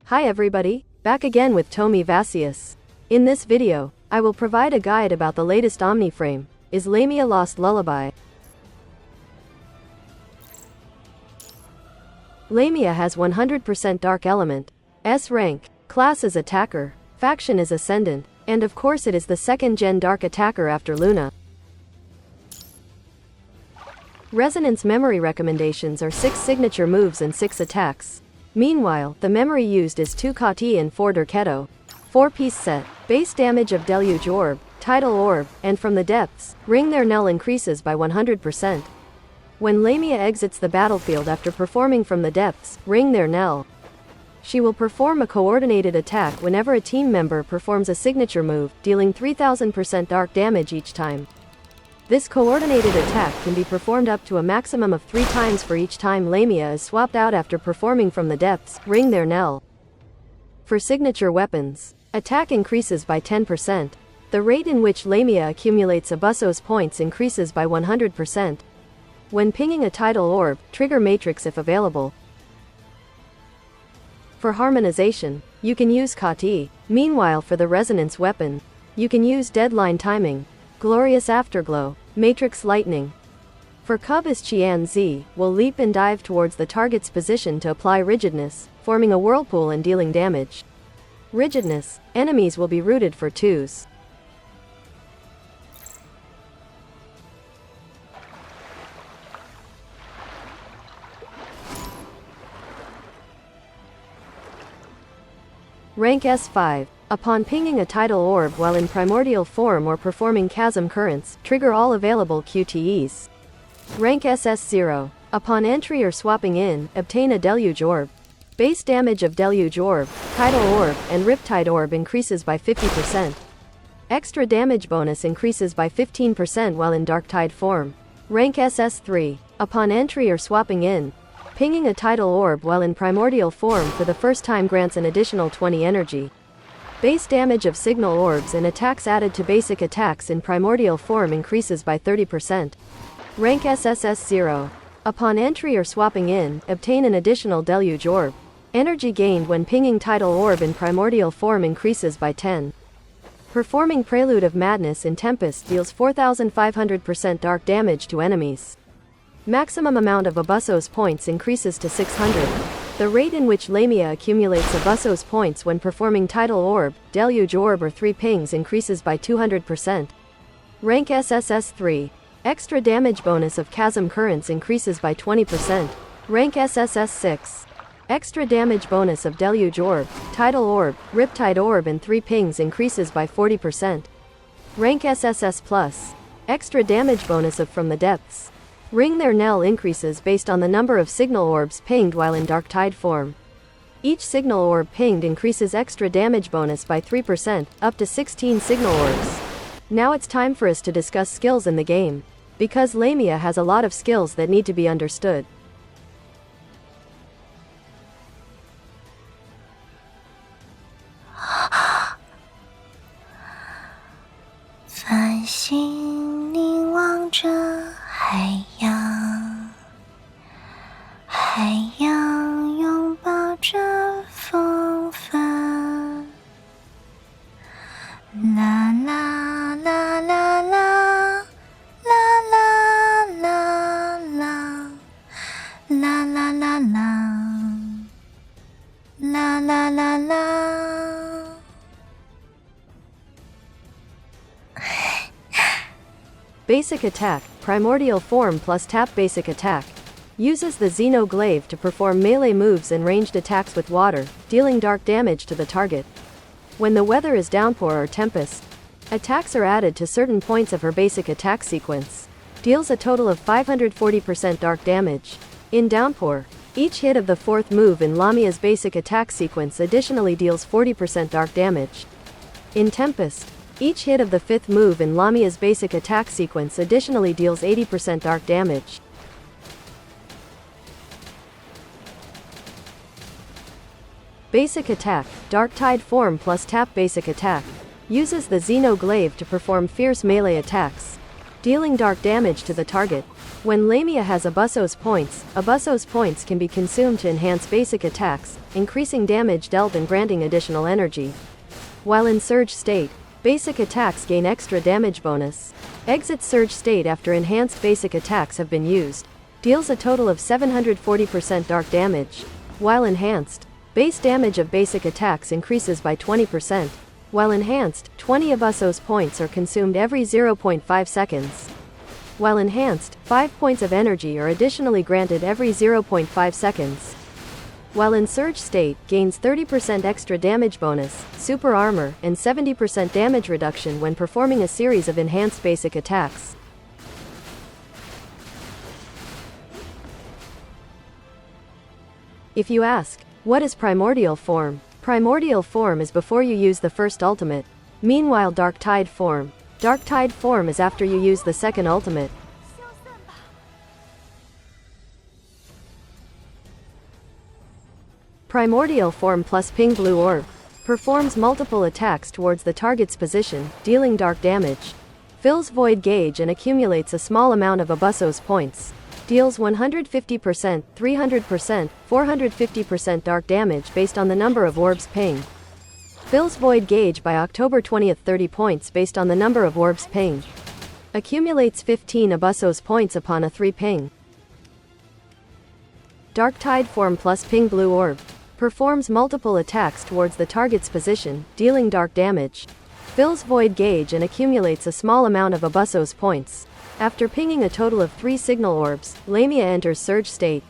Hi everybody, back again with Tommy Vasius. In this video, I will provide a guide about the latest Omniframe, is Lamia lost Lullaby. Lamia has 100% Dark Element, S rank, class is Attacker, faction is Ascendant, and of course it is the 2nd gen Dark Attacker after Luna. Resonance memory recommendations are 6 signature moves and 6 attacks. Meanwhile, the memory used is 2 Kati and 4 Derketo. 4-piece set. Base damage of Deluge Orb, Tidal Orb, and from the depths, Ring their Knell increases by 100%. When Lamia exits the battlefield after performing from the depths, Ring their Knell, she will perform a coordinated attack whenever a team member performs a signature move, dealing 3000% dark damage each time. This coordinated attack can be performed up to a maximum of 3 times for each time Lamia is swapped out after performing from the depths, Ring their Knell. For signature weapons, attack increases by 10%. The rate in which Lamia accumulates Abussos points increases by 100%. When pinging a Tidal Orb, trigger Matrix if available. For harmonization, you can use Kati. Meanwhile, for the resonance weapon, you can use Deadline Timing, Glorious Afterglow, Matrix Lightning. For Cub is Qian Z, will leap and dive towards the target's position to apply rigidness, forming a whirlpool and dealing damage. Rigidness, enemies will be rooted for 2s. Rank S5. Upon pinging a Tidal Orb while in primordial form or performing Chasm Currents, trigger all available QTEs. Rank SS0. Upon entry or swapping in, obtain a Deluge Orb. Base damage of Deluge Orb, Tidal Orb, and Riptide Orb increases by 50%. Extra damage bonus increases by 15% while in Darktide form. Rank SS3. Upon entry or swapping in, pinging a Tidal Orb while in primordial form for the first time grants an additional 20 energy. Base damage of signal orbs and attacks added to basic attacks in primordial form increases by 30%. Rank SSS0. Upon entry or swapping in, obtain an additional Deluge Orb. Energy gained when pinging Tidal Orb in primordial form increases by 10. Performing Prelude of Madness in Tempest deals 4500% dark damage to enemies. Maximum amount of Abussos points increases to 600. The rate in which Lamia accumulates Abussos points when performing Tidal Orb, Deluge Orb or 3 pings increases by 200%. Rank SSS3. Extra damage bonus of Chasm Currents increases by 20%. Rank SSS6. Extra damage bonus of Deluge Orb, Tidal Orb, Riptide Orb and 3 pings increases by 40%. Rank SSS Plus. Extra damage bonus of From the Depths. Ring their Knell increases based on the number of signal orbs pinged while in Darktide form. Each signal orb pinged increases extra damage bonus by 3%, up to 16 signal orbs. Now it's time for us to discuss skills in the game, because Lamia has a lot of skills that need to be understood.海洋，海洋拥抱着风帆，啦啦啦啦啦，啦啦啦啦，啦啦啦啦，啦啦啦啦。Basic Attack, Primordial Form plus Tap Basic Attack. Uses the Xenoglaive to perform melee moves and ranged attacks with water, dealing dark damage to the target. When the weather is downpour or tempest, attacks are added to certain points of her basic attack sequence. Deals a total of 540% dark damage. In downpour, each hit of the 4th move in Lamia's basic attack sequence additionally deals 40% dark damage. In tempest, each hit of the 5th move in Lamia's basic attack sequence additionally deals 80% dark damage. Basic Attack, Darktide Form plus Tap Basic Attack. Uses the Xenoglaive to perform fierce melee attacks, dealing dark damage to the target. When Lamia has Abusso's points can be consumed to enhance basic attacks, increasing damage dealt and granting additional energy. While in Surge state, basic attacks gain extra damage bonus. Exit Surge state after enhanced basic attacks have been used. Deals a total of 740% dark damage. While enhanced, base damage of basic attacks increases by 20%. While enhanced, 20 Abusso's points are consumed every 0.5 seconds. While enhanced, 5 points of energy are additionally granted every 0.5 seconds. While in Surge state, gains 30% extra damage bonus, super armor, and 70% damage reduction when performing a series of enhanced basic attacks. If you ask, what is Primordial Form? Primordial Form is before you use the first ultimate. Meanwhile, Dark Tide Form. Dark Tide Form is after you use the second ultimate. Primordial Form plus Ping Blue Orb. Performs multiple attacks towards the target's position, dealing dark damage. Fills Void Gauge and accumulates a small amount of Abusso's points. Deals 150%, 300%, 450% dark damage based on the number of orbs ping. Fills Void Gauge by October 20th 30 points based on the number of orbs ping. Accumulates 15 Abusso's points upon a 3 ping. Dark Tide Form plus Ping Blue Orb. Performs multiple attacks towards the target's position, dealing dark damage. Fills Void Gauge and accumulates a small amount of Abusso's points. After pinging a total of 3 signal orbs, Lamia enters Surge state.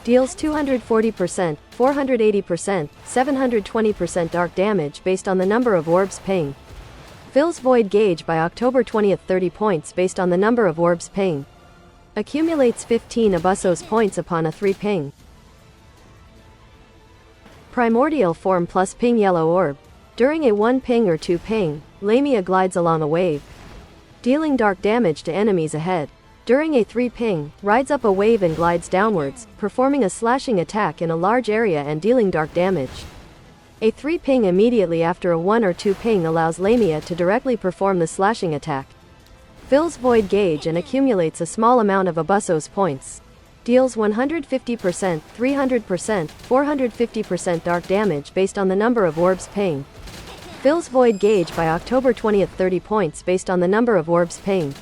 Deals 240%, 480%, 720% dark damage based on the number of orbs ping. Fills Void Gauge by October 20th 30 points based on the number of orbs ping. Accumulates 15 Abusso's points upon a 3 ping. Primordial Form plus Ping Yellow Orb. During a 1 ping or 2 ping, Lamia glides along a wave, dealing dark damage to enemies ahead. During a 3 ping, rides up a wave and glides downwards, performing a slashing attack in a large area and dealing dark damage. A 3 ping immediately after a 1 or 2 ping allows Lamia to directly perform the slashing attack. Fills Void Gauge and accumulates a small amount of Abusso's points. Deals 150%, 300%, 450% dark damage based on the number of orbs ping. Fills Void Gauge by October 20th 30 points based on the number of orbs ping.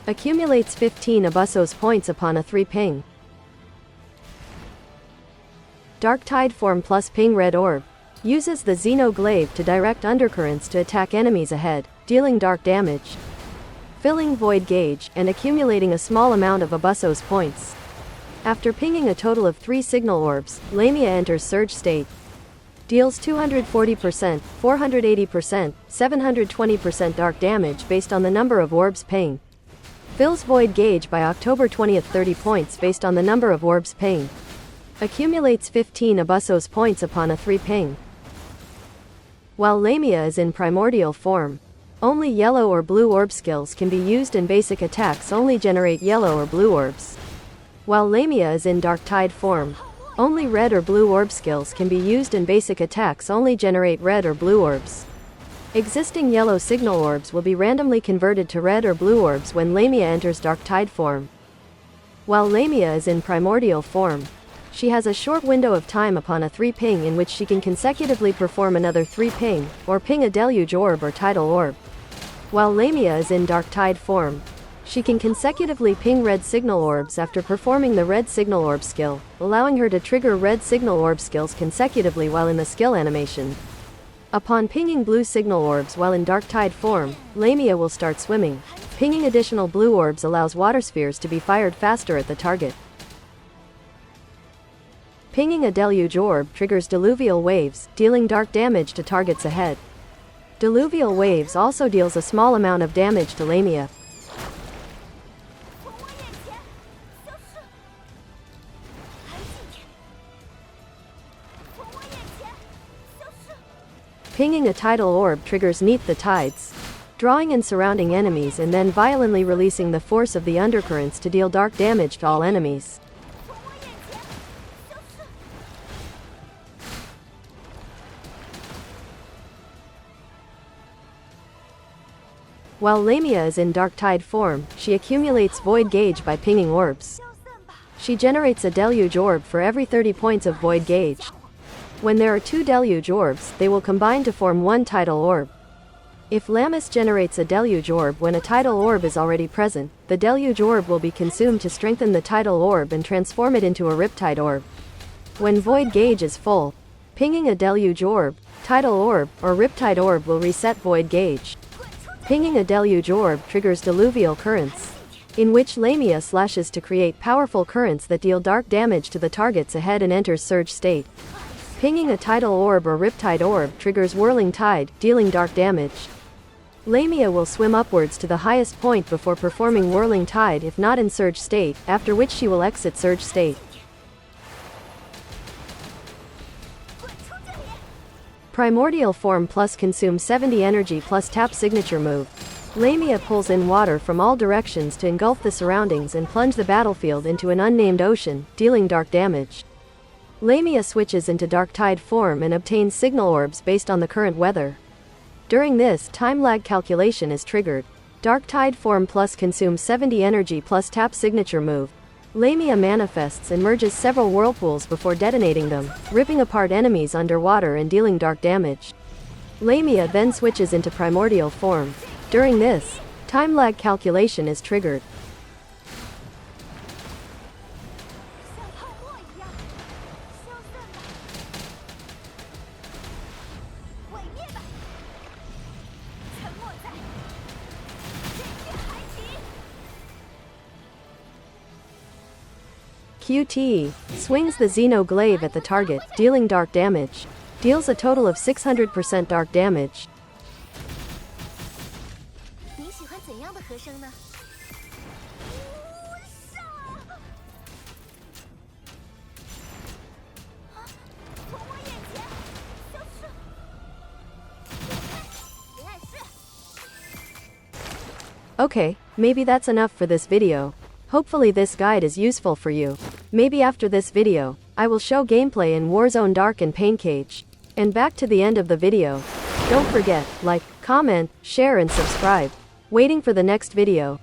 Accumulates 15 Abusso's points upon a 3 ping. Dark Tide Form plus Ping Red Orb. Uses the Xenoglaive to direct undercurrents to attack enemies ahead, dealing dark damage. Filling Void Gauge and accumulating a small amount of Abusso's points. After pinging a total of 3 signal orbs, Lamia enters Surge state. Deals 240%, 480%, 720% dark damage based on the number of orbs ping. Fills Void Gauge by October 20th 30 points based on the number of orbs ping. Accumulates 15 Abusso's points upon a 3 ping. While Lamia is in Primordial Form, only yellow or blue orb skills can be used and basic attacks only generate yellow or blue orbs. While Lamia is in Dark Tide Form, only red or blue orb skills can be used and basic attacks only generate red or blue orbs. Existing yellow signal orbs will be randomly converted to red or blue orbs when Lamia enters Dark Tide Form. While Lamia is in Primordial Form, she has a short window of time upon a 3 ping in which she can consecutively perform another 3 ping, or ping a Deluge Orb or Tidal Orb. While Lamia is in Dark Tide Form, she can consecutively ping red signal orbs after performing the red signal orb skill, allowing her to trigger red signal orb skills consecutively while in the skill animation. Upon pinging blue signal orbs while in Dark Tide Form, Lamia will start swimming. Pinging additional blue orbs allows water spheres to be fired faster at the target. Pinging a Deluge Orb triggers Diluvial Waves, dealing dark damage to targets ahead. Diluvial Waves also deals a small amount of damage to Lamia. Pinging a Tidal Orb triggers Neath the Tides, drawing in surrounding enemies and then violently releasing the force of the undercurrents to deal dark damage to all enemies. While Lamia is in Dark Tide form, she accumulates Void Gauge by pinging orbs. She generates a Deluge Orb for every 30 points of Void Gauge. When there are 2 Deluge Orbs, they will combine to form 1 Tidal Orb. If Lamia generates a Deluge Orb when a Tidal Orb is already present, the Deluge Orb will be consumed to strengthen the Tidal Orb and transform it into a Riptide Orb. When Void Gauge is full, pinging a Deluge Orb, Tidal Orb, or Riptide Orb will reset Void Gauge. Pinging a Deluge Orb triggers Diluvial Currents, in which Lamia slashes to create powerful currents that deal dark damage to the targets ahead and enters Surge state. Pinging a Tidal Orb or Riptide Orb triggers Whirling Tide, dealing dark damage. Lamia will swim upwards to the highest point before performing Whirling Tide if not in Surge state, after which she will exit Surge state. Primordial form plus consume 70 energy plus tap signature move. Lamia pulls in water from all directions to engulf the surroundings and plunge the battlefield into an unnamed ocean, dealing dark damage. Lamia switches into Dark Tide form and obtains signal orbs based on the current weather. During this, time lag calculation is triggered. Dark Tide form plus consumes 70 energy plus tap signature move. Lamia manifests and merges several whirlpools before detonating them, ripping apart enemies underwater and dealing dark damage. Lamia then switches into primordial form. During this, time lag calculation is triggered. QTE swings the Xenoglaive at the target, dealing dark damage. Deals a total of 600% dark damage. Okay, maybe that's enough for this video. Hopefully this guide is useful for you. Maybe after this video, I will show gameplay in Warzone Dark and Pain-Cage. And back to the end of the video. Don't forget, like, comment, share and subscribe. Waiting for the next video.